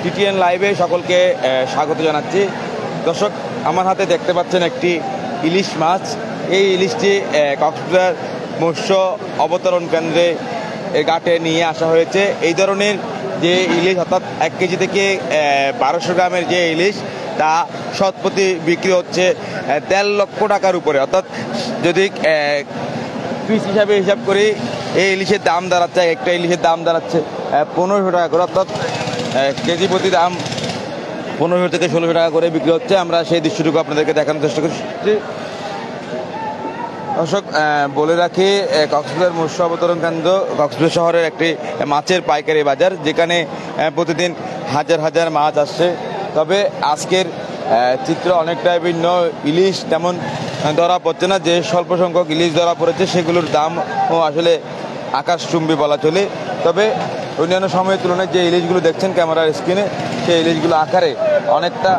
TTN লাইভে সকলকে স্বাগত জানাচ্ছি। দর্শক, আমার হাতে দেখতে পাচ্ছেন একটি ইলিশ মাছ। এই ইলিশটি কক্সবাজার মৎস্য অবতরণ কেন্দ্রে ঘাটে নিয়ে আসা হয়েছে। এই ধরনের যে ইলিশ অর্থাৎ 1 কেজি থেকে 1200 গ্রামের যে ইলিশ, তা শতপ্রতি বিক্রি হচ্ছে 1.5 লক্ষ টাকার উপরে। অর্থাৎ যদি পিস হিসাবে হিসাব করি, এই ইলিশের দাম দাঁড়াচ্ছে, একটা ইলিশের দাম দাঁড়াচ্ছে 1500 টাকা করে। অর্থাৎ কেজি প্রতি দাম 1500 থেকে 1600 টাকা করে বিক্রি হচ্ছে। আমরা সেই দৃশ্যটুকু আপনাদেরকে দেখানোর চেষ্টা করছি। দর্শক, বলে রাখি, কক্সবাজার মৎস্য অবতরণ কেন্দ্র কক্সবাজার শহরের একটি মাছের পাইকারি বাজার, যেখানে প্রতিদিন হাজার হাজার মাছ আসছে। তবে আজকের চিত্র অনেকটাই ভিন্ন। ইলিশ তেমন ধরা পড়ছে না। যে স্বল্প সংখ্যক ইলিশ ধরা পড়েছে সেগুলোর দামও আসলে আকাশচুম্বী বলা চলে। তবে অন্যান্য সময়ের তুলনায় যে ইলিশগুলো দেখছেন ক্যামেরার স্ক্রিনে, সেই ইলিশগুলো আকারে অনেকটা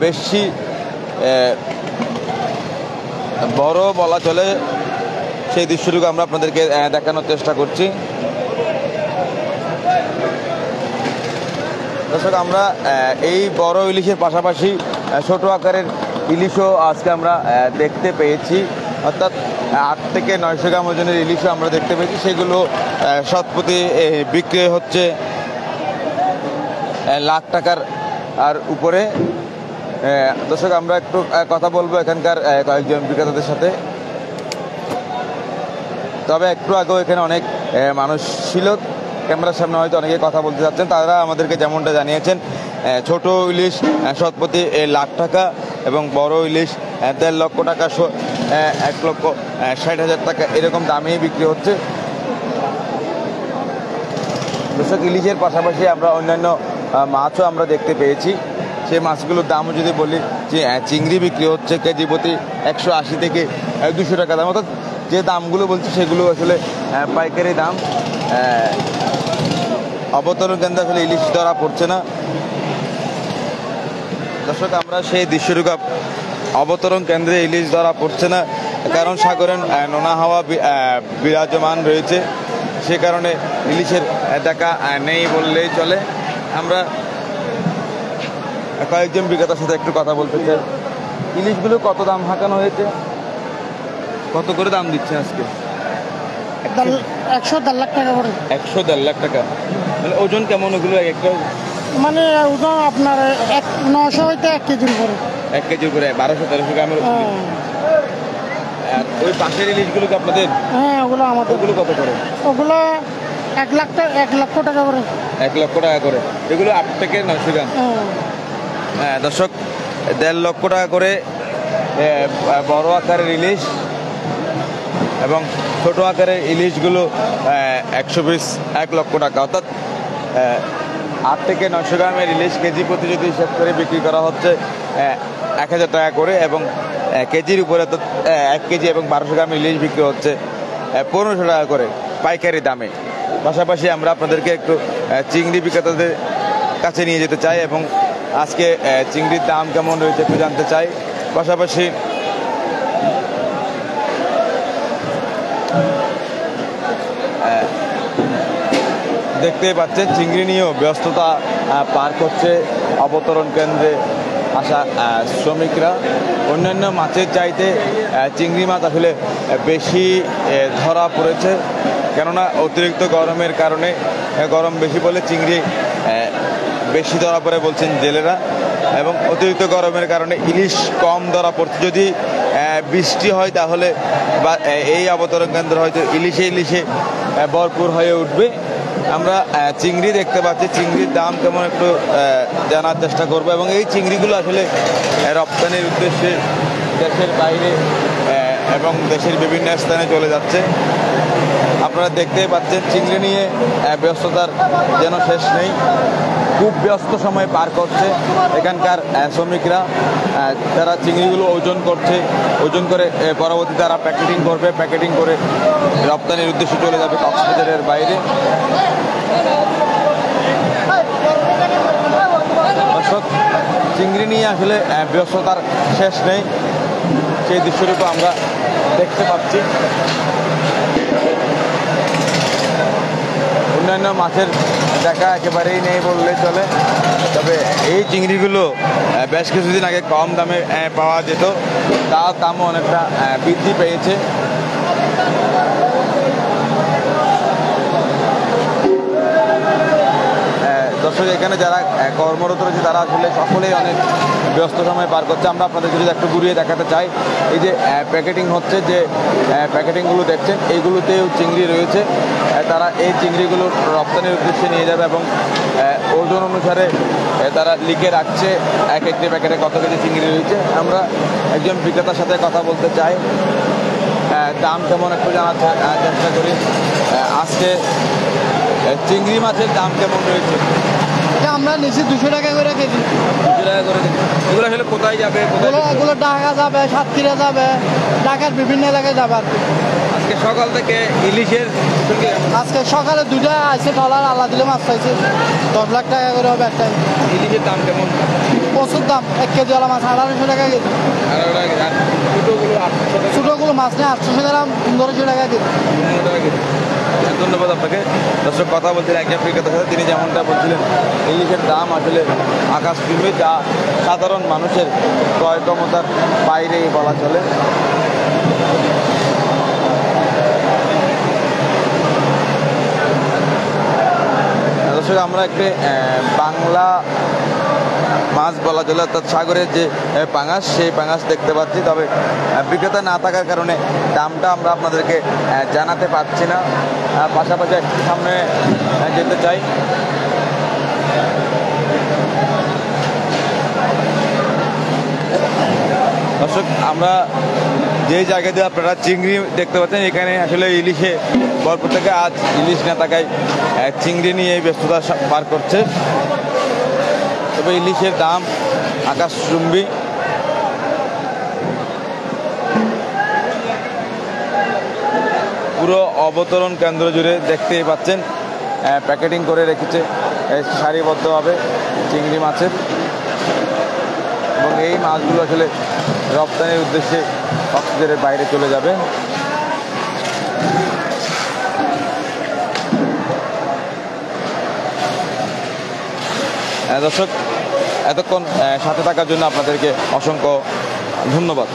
বেশি বড় বলা চলে। সেই দৃশ্যটুকু আমরা আপনাদেরকে দেখানোর চেষ্টা করছি। দর্শক, আমরা এই বড় ইলিশের পাশাপাশি ছোট আকারের ইলিশও আজকে আমরা দেখতে পেয়েছি। অর্থাৎ 8 থেকে 900 গ্রাম ওজনের ইলিশও আমরা দেখতে পেয়েছি। সেগুলো শতপ্রতি বিক্রি হচ্ছে 1 লাখ টাকার আর উপরে। দর্শক, আমরা একটু কথা বলবো এখানকার কয়েকজন বিক্রেতাদের সাথে। তবে একটু আগেও এখানে অনেক মানুষ ছিল, ক্যামেরার সামনে হয়তো অনেকে কথা বলতে যাচ্ছেন। তারা আমাদেরকে যেমনটা জানিয়েছেন, ছোট ইলিশ শতপ্রতি 1 লাখ টাকা এবং বড় ইলিশ 1.5 লক্ষ টাকা, 1,60,000 টাকা, এরকম দামেই বিক্রি হচ্ছে। দর্শক, ইলিশের পাশাপাশি আমরা অন্যান্য মাছও আমরা দেখতে পেয়েছি। সেই মাছগুলোর দামও যদি বলি, যে চিংড়ি বিক্রি হচ্ছে কেজি প্রতি 180 থেকে 200 টাকা দাম। অর্থাৎ যে দামগুলো বলছি সেগুলো আসলে পাইকারি দাম। অবতরণ কেন্দ্রে আসলে ইলিশ ধরা পড়ছে না। দর্শক, আমরা সেই দৃশ্যটুকু, অবতরণ কেন্দ্রে ইলিশ ধরা পড়ছে না কারণ সাগরের নোনা হাওয়া বিরাজমান রয়েছে। সে কারণে ইলিশের দেখা নেই বললেই চলে। আমরা কয়েকজন বিক্রেতার সাথে একটু কথা বলতে চাই। ইলিশগুলো কত দাম হাঁকানো হয়েছে, কত করে দাম দিচ্ছে আজকে? 100-1.5 লাখ টাকা করে। 100-1.5 লাখ টাকা। মানে ওজন কেমন ওগুলো? একটা মানে ওজন আপনার 900 হইতে 1 কেজির উপরে। 1 কেজির উপরে 1200-1300 গ্রামের। আর ওই পাশের ইলিশগুলো কি আপনাদের? হ্যাঁ, ওগুলো আমাদের। ওগুলো কত করে? ওগুলো 1 লক্ষ টাকা করে। 1 লক্ষ টাকা করে। এগুলো 8 থেকে 900 গ্রাম। হ্যাঁ দর্শক, 1.5 লক্ষ টাকা করে বড় আকারের ইলিশ, এবং ছোট আকারের ইলিশগুলো 1 লক্ষ টাকা। অর্থাৎ 8 থেকে 900 গ্রামের ইলিশ কেজি প্রতি যদি হিসাব করে বিক্রি করা হচ্ছে 1000 টাকা করে, এবং কেজির উপরে তো 1 কেজি এবং 1200 গ্রাম ইলিশ বিক্রি হচ্ছে 1500 টাকা করে পাইকারি দামে। পাশাপাশি আমরা আপনাদেরকে একটু চিংড়ি বিক্রেতাদের কাছে নিয়ে যেতে চাই এবং আজকে চিংড়ির দাম কেমন রয়েছে একটু জানতে চাই। পাশাপাশি দেখতে পাচ্ছেন চিংড়ি নিয়েও ব্যস্ততা পার করছে অবতরণ কেন্দ্রে আসা শ্রমিকরা। অন্যান্য মাছের চাইতে চিংড়ি মাছ আসলে বেশি ধরা পড়েছে, কেননা অতিরিক্ত গরমের কারণে, গরম বেশি বলে চিংড়ি বেশি ধরা পড়ে বলছেন জেলেরা, এবং অতিরিক্ত গরমের কারণে ইলিশ কম ধরা পড়ছে। যদি বৃষ্টি হয় তাহলে বা এই অবতরণ কেন্দ্র হয়তো ইলিশে ভরপুর হয়ে উঠবে। আমরা চিংড়ি দেখতে পাচ্ছি, চিংড়ির দাম কেমন একটু জানার চেষ্টা করবো। এবং এই চিংড়িগুলো আসলে রপ্তানির উদ্দেশ্যে দেশের বাইরে এবং দেশের বিভিন্ন স্থানে চলে যাচ্ছে। আপনারা দেখতেই পাচ্ছেন চিংড়ি নিয়ে ব্যস্ততার যেন শেষ নেই। খুব ব্যস্ত সময় পার করছে এখানকার শ্রমিকরা। তারা চিংড়িগুলো ওজন করছে, ওজন করে পরবর্তীতে তারা প্যাকেটিং করবে, প্যাকেটিং করে রপ্তানির উদ্দেশ্যে চলে যাবে কক্সবাজারের বাইরে। দর্শক, চিংড়ি নিয়ে আসলে ব্যস্ততার শেষ নেই, সেই দৃশ্যটুকু আমরা দেখতে পাচ্ছি। অন্যান্য মাছের দেখা একেবারেই নেই বললে চলে। তবে এই চিংড়িগুলো বেশ কিছুদিন আগে কম দামে পাওয়া যেত, তার দামও অনেকটা বৃদ্ধি পেয়েছে। দর্শক, এখানে যারা কর্মরত রয়েছে তারা আসলে সকলেই অনেক ব্যস্ত সময় পার করছে। আমরা আপনাদের যদি একটু ঘুরিয়ে দেখাতে চাই, এই যে প্যাকেটিং হচ্ছে, যে প্যাকেটিংগুলো দেখছেন এইগুলোতেও চিংড়ি রয়েছে। তারা এই চিংড়িগুলো রপ্তানির উদ্দেশ্যে নিয়ে যাবে এবং ওজন অনুসারে তারা লিখে রাখছে এক একটি প্যাকেটে কত কেজি চিংড়ি রয়েছে। আমরা একজন বিক্রেতার সাথে কথা বলতে চাই, দাম কেমন একটু জানার চেষ্টা করি। আজকে চিংড়ি মাছের দাম কেমন রয়েছে? এটা আমরা নিচ্ছি 200 টাকা করে কেজি। 200 টাকা করে কেজি। এগুলো আসলে কোথায় যাবে? এগুলো ঢাকা যাবে, সাতক্ষীরা যাবে, ঢাকার বিভিন্ন এলাকায় যাবে আর কি। আজকে সকাল থেকে ইলিশের আজকে সকালে 2টা আছে টলার, আল্লাহ দিলে মাছ পাইছে। 10 লাখ টাকা করে হবে একটা। ইলিশের দাম কেমন? প্রচুর দাম। 1 কেজি ওলা মাছ 1800 টাকা কেজি। ছোটোগুলো মাছ নেই 800 টাকা, 1500 টাকা কেজি। ধন্যবাদ আপনাকে। দর্শক, কথা বলছিলেন একজন বিক্রেতার সাথে, তিনি যেমনটা বলছিলেন ইলিশের দাম আসলে আকাশচুম্বী, যা সাধারণ মানুষের ক্রয় ক্ষমতার বাইরেই বলা চলে। দর্শক, আমরা একটি বাংলা মাছ বলা চলে, অর্থাৎ সাগরের যে পাঙাশ, সেই পাঙাশ দেখতে পাচ্ছি। তবে বিক্রেতা না থাকার কারণে দামটা আমরা আপনাদেরকে জানাতে পারছি না। পাশাপাশি একটু সামনে যেতে চাই। দর্শক, আমরা যে জায়গা দিয়ে আপনারা চিংড়ি দেখতে পাচ্ছেন, এখানে আসলে ইলিশে ভরপুর থেকে আজ ইলিশ না থাকায় চিংড়ি নিয়ে ব্যস্ততা পার করছে। তবে ইলিশের দাম আকাশচুম্বী। পুরো অবতরণ কেন্দ্র জুড়ে দেখতেই পাচ্ছেন প্যাকেটিং করে রেখেছে সারিবদ্ধভাবে চিংড়ি মাছের, এবং এই মাছগুলো আসলে রপ্তানির উদ্দেশ্যে কক্সবাজারের বাইরে চলে যাবে। দর্শক, এতক্ষণ সাথে থাকার জন্য আপনাদেরকে অসংখ্য ধন্যবাদ।